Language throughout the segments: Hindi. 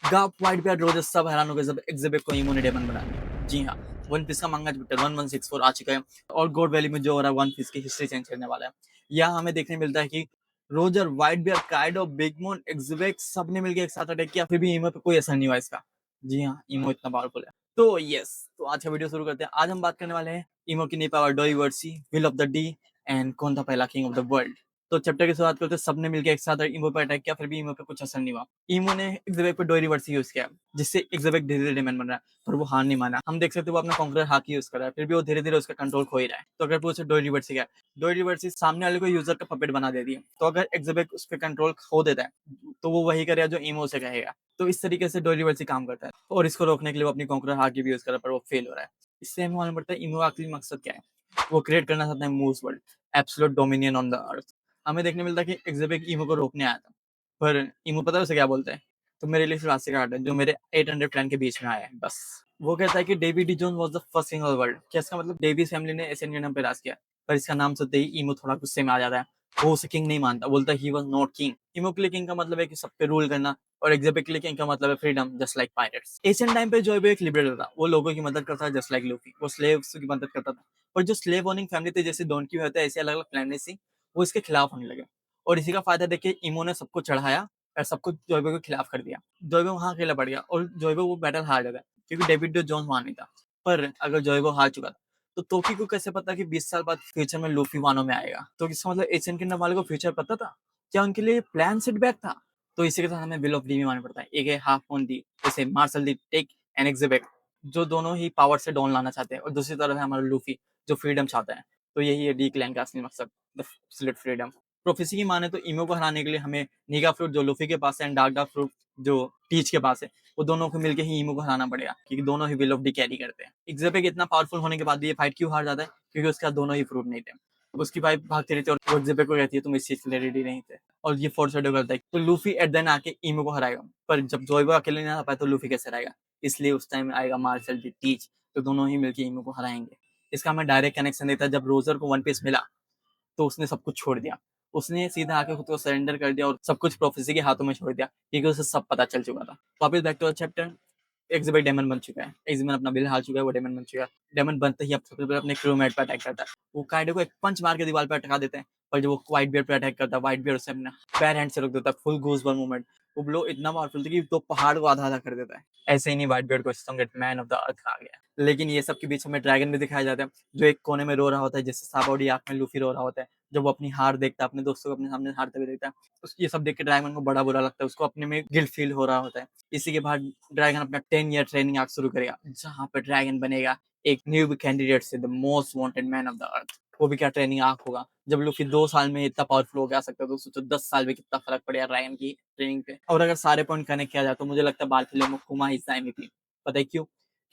गाप व्हाइट बियर्ड रोजर्स सब हैरान हो गए जब एग्जिबिट को इमो ने डेमन बना दिया। जी हाँ, वन पीस का मंगा चैप्टर 1164 आ चुका है और गोड वैली में जो हो रहा है वन पीस की हिस्ट्री चेंज करने वाला है। यहाँ हमें देखने मिलता है कि Roger, Whitebeard, Kaido, Big Mom, exhibit सबने मिलकर एक साथ अटैक किया, फिर भी इमो पे कोई असर नहीं हुआ इसका। जी हाँ, इमो इतना पावरफुल है। तो यस, तो आज का वीडियो शुरू करते हैं। आज हम बात करने वाले हैं इमो की नई पावर डोईवर्सी, विल ऑफ द डी एंड कौन था पहला किंग ऑफ द वर्ल्ड। तो चैप्टर की शुरुआत करते सबने मिलकर एक साथ इमो पे अटैक किया, फिर भी इमो पे कुछ असर नहीं हुआ। इमो ने एग्जिबिट पे डोईवर्सी यूज किया, जिससे एग्जिबिट धीरे धीरे डेमन बन रहा है, पर वो हार नहीं माना। हम देख सकते हैं वो अपना कॉन्करर हाकी यूज कर रहा है, फिर भी वो धीरे धीरे उसका कंट्रोल खो ही रहा है। तो अगर पूछे डोईवर्सी क्या है, डोईवर्सी सामने वाले को यूजर का पपेट बना देती है। तो अगर एग्जिबिट उस पर कंट्रोल खो देता है तो वो वही करेगा जो इमो से कहेगा। तो इस तरीके से डोईवर्सी काम करता है और इसको रोकने के लिए वो अपनी कॉन्करर हाकी भी यूज कर रहा है, पर वो फेल हो रहा है। इससे हमें मालूम पड़ता है इमो का आखिरी मकसद क्या है। वो क्रिएट करना चाहता है moves world, absolute dominion on the earth. हमें देखने मिलता है कि एग्जिबिट इमो को रोकने आया था, पर इमो पता है उसे क्या बोलता है? तो मेरे लिए सिर्फ कार्ड है जो मेरे 800 प्लान के बीच में आया है बस। वो कहता है कि David D Jones was the first king of the world. क्या इसका मतलब डेविस फैमिली ने एशियन किंगडम पे राज किया? पर इसका नाम सुनते ही इमो थोड़ा गुस्से में आ जाता है। वो उसे किंग नहीं मानता, बोलता है ही वाज नॉट किंग। इमो के लिए किंग का मतलब है कि सब पे रूल करना, और एग्जिबिट के लिए किंग का मतलब है freedom, just like pirates. Asian time पे जोइबो एक लिबरेटर था, वो लोगों की मदद करता था जस्ट लाइक लूफी, वो स्लेव्स की मदद करता था। पर जो स्लेव ओनिंग फैमिली थी, जैसे डोंकी होता है ऐसे अलग अलग प्लैनेट्स थी, वो इसके खिलाफ होने लगे। और इसी का फायदा देख के इमो ने सबको चढ़ाया और सबको जोइबो के खिलाफ कर दिया। जोइबो वहां अकेला पड़ गया और जोइबो वो बैटल हार गया क्योंकि डेविड डी जोन्स वहां नहीं था। पर अगर जोइबो हार चुका था तो तोकी को कैसे पता कि 20 साल बाद फ्यूचर में लूफी वानो में आएगा? तो इसका मतलब एशियन किंगडम वाले को फ्यूचर पता था? क्या उनके लिए प्लान सेटबैक था? तो इसी के साथ हमें विल ऑफ डी भी मानना पड़ता है। एक है हाफ ऑन दी, जैसे Marshall D Teach and exhibit, जो दोनों ही पावर से डाउन लाना चाहते हैं, और दूसरी तरफ है हमारा लूफी जो फ्रीडम चाहता है। तो यही है डी क्लैन का असली मकसद, द एब्सोल्यूट फ्रीडम। प्रोफेसी की माने तो इमो को हराने के लिए हमें नीगा फ्रूट जो लूफी के पास है एंड डार्क फ्रूट जो टीच के पास है, वो दोनों को मिलकर ही इमो को हराना पड़ेगा, क्योंकि दोनों he will of D carry करते हैं। एग्जिबिट इतना पावरफुल होने के बाद भी ये फाइट क्यों हार जाता है? क्योंकि उसके पास दोनों ही फ्रूट नहीं थे। उसकी वाइफ भागती रहती है और वो एग्जिबिट को कहती है तुम इस चीज के लिए रेडी नहीं थे, और ये फोर्स करता है। तो लूफी एट देन आके इमो को हराएगा, पर जब जोइबो अकेले नहीं हरा पाए तो लूफी कैसे हराएगा? इसलिए उस टाइम आएगा मार्शल डी टीच, तो दोनों ही मिलकर इमो को हराएंगे। इसका हमें डायरेक्ट कनेक्शन देता है, जब रोजर को वन पीस मिला तो उसने सब कुछ छोड़ दिया। उसने सीधा आके खुद को सरेंडर कर दिया और सब कुछ प्रोफेसी के हाथों में छोड़ दिया, क्योंकि उसे सब पता चल चुका था। वापस back to the chapter. Exhibit demon बन चुका है, एग्जिबिट अपना बिल हार चुका है, वो डेमन बन चुका है। डेमन बनते ही अब सबसे पहले अपने क्रूमेट पर अटैक करता है। वो काइडो को एक पंच मार के दीवार पर अटका देते हैं, पर जब वो व्हाइट बियर पे अटैक करता है, व्हाइट बियर उसे अपने पैर हैंड से रोक देता है। Full goosebump moment. वो ब्लो इतना पावरफुल था कि तो पहाड़ को आधा आधा कर देता है। ऐसे ही नहीं व्हाइट बियर को strongest man of the earth कहा गया। लेकिन ये सब के बीच हमें ड्रैगन भी दिखाया जाता है, जो एक कोने में रो रहा होता है, जैसे साबोडी आंख में लूफी रो रहा होता है। जब वो अपनी हार देखता है, अपने दोस्तों को अपने सामने हारते हुए देखता है, ये सब देख के ड्रैगन को बड़ा बुरा लगता है, उसको अपने में गिल्ट फील हो रहा होता है। इसी के बाद ड्रैगन अपना 10 ईयर ट्रेनिंग आर्क शुरू करेगा, जहाँ पे ड्रैगन बनेगा एक न्यू कैंडिडेट से the most wanted man of the earth. वो भी क्या ट्रेनिंग आर्क होगा। जब लूफी 2 साल में इतना पावरफुल हो गया सकता है, तो सोचो 10 साल में कितना फर्क पड़ेगा ड्रैगन की ट्रेनिंग पे। और अगर सारे पॉइंट कनेक्ट किया जाए तो मुझे लगता है बाल फिल्म में कुमा हिस्सा MVP। पता है क्यों?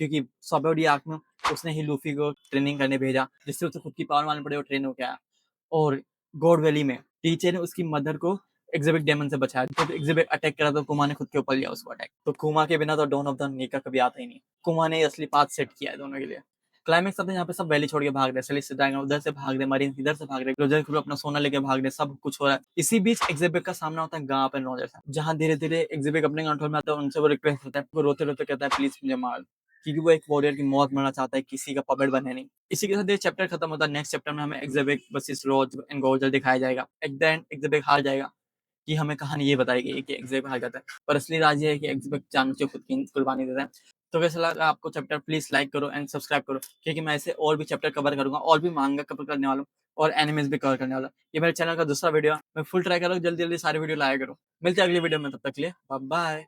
क्योंकि साबोडी आर्क में उसने ही लूफी को ट्रेनिंग करने भेजा, जिससे उसे खुद की पावर मालूम पड़े, वो ट्रेन हो गया। और गॉड वैली में टीचर ने उसकी मदर को एग्जिबिट डेमन से बचाया। जब एग्जिबिट अटैक करा तो कुमा ने खुद के ऊपर लिया उसको अटैक। तो कुमा के बिना तो डॉन ऑफ द नीका कभी आता ही नहीं। कुमा ने असली पाथ सेट किया है दोनों के लिए। क्लाइमेक्स अब यहाँ पे सब वैली छोड़ के भाग रहे, सेलिस्ट ड्रैगन उधर से भाग रहे, मरीन इधर से भाग रहे, रोजर क्रू अपना सोना लेके भाग रहे, सब कुछ हो रहा है। इसी बीच एग्जिबिट का सामना होता है गाप एंड रोजर से, जहाँ धीरे धीरे एग्जिबिट अपने कंट्रोल में आता है। उनसे वो रिक्वेस्ट करता है, वो रोते रोते कहता है प्लीज मुझे मार, क्योंकि वो एक वॉरियर की मौत मरना चाहता है, किसी का पपेट बने नहीं। इसी के साथ ये चैप्टर खत्म होता है। नेक्स्ट चैप्टर में हमें एग्जिबिट वर्सेस रोज एंड गोल्डर दिखाया जाएगा। एट द एंड एग्जिबिट हार जाएगा, कि हमें कहानी ये बताई गई है कि एग्जिबिट हार जाता है, पर असली राज ये है कि एग्जिबिट जानबूझ के खुद की कुर्बानी देता है। तो कैसा लगा आपको चैप्टर? प्लीज लाइक करो एंड सब्सक्राइब करो, क्योंकि मैं ऐसे और भी चैप्टर कवर करूंगा, और भी मांगा कवर करने वाला हूँ, और एनिमेस भी कवर करने वाला हूँ। ये मेरे चैनल का दूसरा वीडियो है, मैं फुल ट्राई कर रहा हूँ जल्दी जल्दी सारे वीडियो लाया करूँ। मिलते हैं अगली वीडियो में, तब तक के लिए बाय बाय।